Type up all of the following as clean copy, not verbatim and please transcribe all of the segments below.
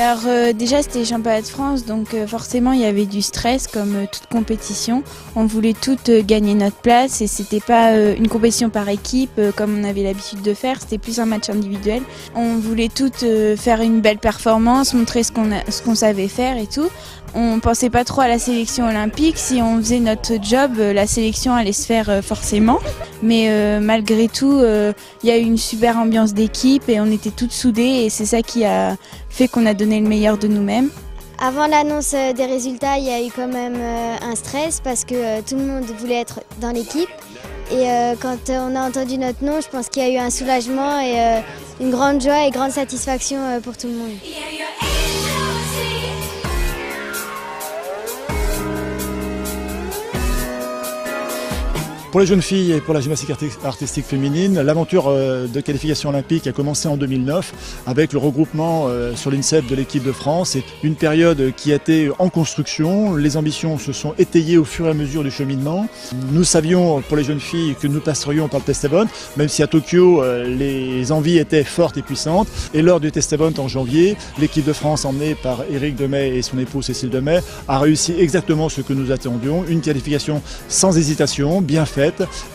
Alors déjà c'était les championnats de France, donc forcément il y avait du stress comme toute compétition. On voulait toutes gagner notre place et c'était pas une compétition par équipe comme on avait l'habitude de faire, c'était plus un match individuel. On voulait toutes faire une belle performance, montrer ce qu'on savait faire et tout. On pensait pas trop à la sélection olympique, si on faisait notre job, la sélection allait se faire forcément. Mais malgré tout, il y a eu une super ambiance d'équipe et on était toutes soudées et c'est ça qui a fait qu'on a donné le meilleur de nous-mêmes. Avant l'annonce des résultats, il y a eu quand même un stress parce que tout le monde voulait être dans l'équipe. Et quand on a entendu notre nom, je pense qu'il y a eu un soulagement et une grande joie et grande satisfaction pour tout le monde. Pour les jeunes filles et pour la gymnastique artistique féminine, l'aventure de qualification olympique a commencé en 2009 avec le regroupement sur l'INSEP de l'équipe de France. C'est une période qui a été en construction. Les ambitions se sont étayées au fur et à mesure du cheminement. Nous savions pour les jeunes filles que nous passerions par le test event, même si à Tokyo les envies étaient fortes et puissantes. Et lors du test event en janvier, l'équipe de France emmenée par Éric Demey et son épouse Cécile Demey a réussi exactement ce que nous attendions. Une qualification sans hésitation, bien faite.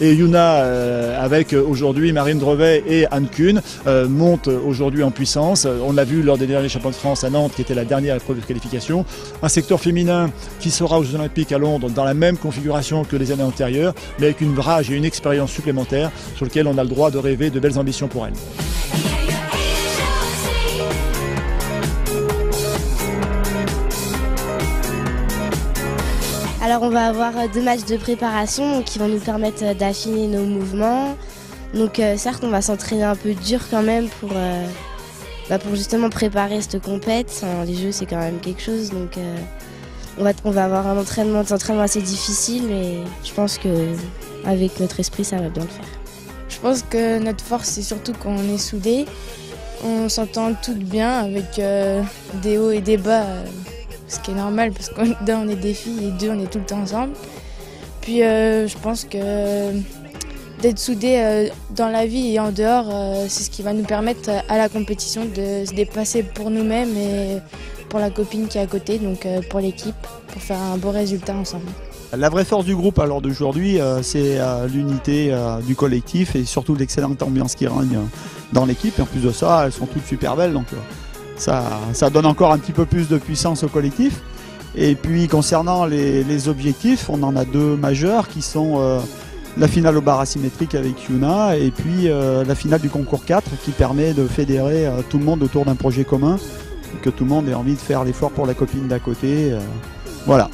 Et Yuna, avec aujourd'hui Marine Drevet et Anne Kuhn, monte aujourd'hui en puissance. On l'a vu lors des derniers championnats de France à Nantes, qui était la dernière épreuve de qualification. Un secteur féminin qui sera aux Jeux Olympiques à Londres dans la même configuration que les années antérieures, mais avec une rage et une expérience supplémentaire sur lequel on a le droit de rêver de belles ambitions pour elle. Alors on va avoir 2 matchs de préparation qui vont nous permettre d'affiner nos mouvements. Donc certes on va s'entraîner un peu dur quand même pour justement préparer cette compète. Enfin, les jeux c'est quand même quelque chose, donc on va avoir un entraînement assez difficile, mais je pense qu'avec notre esprit ça va bien le faire. Je pense que notre force c'est surtout quand on est soudés. On s'entend toutes bien avec des hauts et des bas. Ce qui est normal parce que d'un on est des filles et deux on est tout le temps ensemble. Puis je pense que d'être soudés dans la vie et en dehors, c'est ce qui va nous permettre à la compétition de se dépasser pour nous-mêmes et pour la copine qui est à côté, donc pour l'équipe, pour faire un beau résultat ensemble. La vraie force du groupe alors d'aujourd'hui, c'est l'unité du collectif et surtout l'excellente ambiance qui règne dans l'équipe. Et en plus de ça, elles sont toutes super belles. Donc, ça donne encore un petit peu plus de puissance au collectif. Et puis concernant les objectifs, on en a 2 majeurs qui sont la finale au bar asymétrique avec Yuna et puis la finale du concours 4 qui permet de fédérer tout le monde autour d'un projet commun, que tout le monde ait envie de faire l'effort pour la copine d'à côté. Voilà.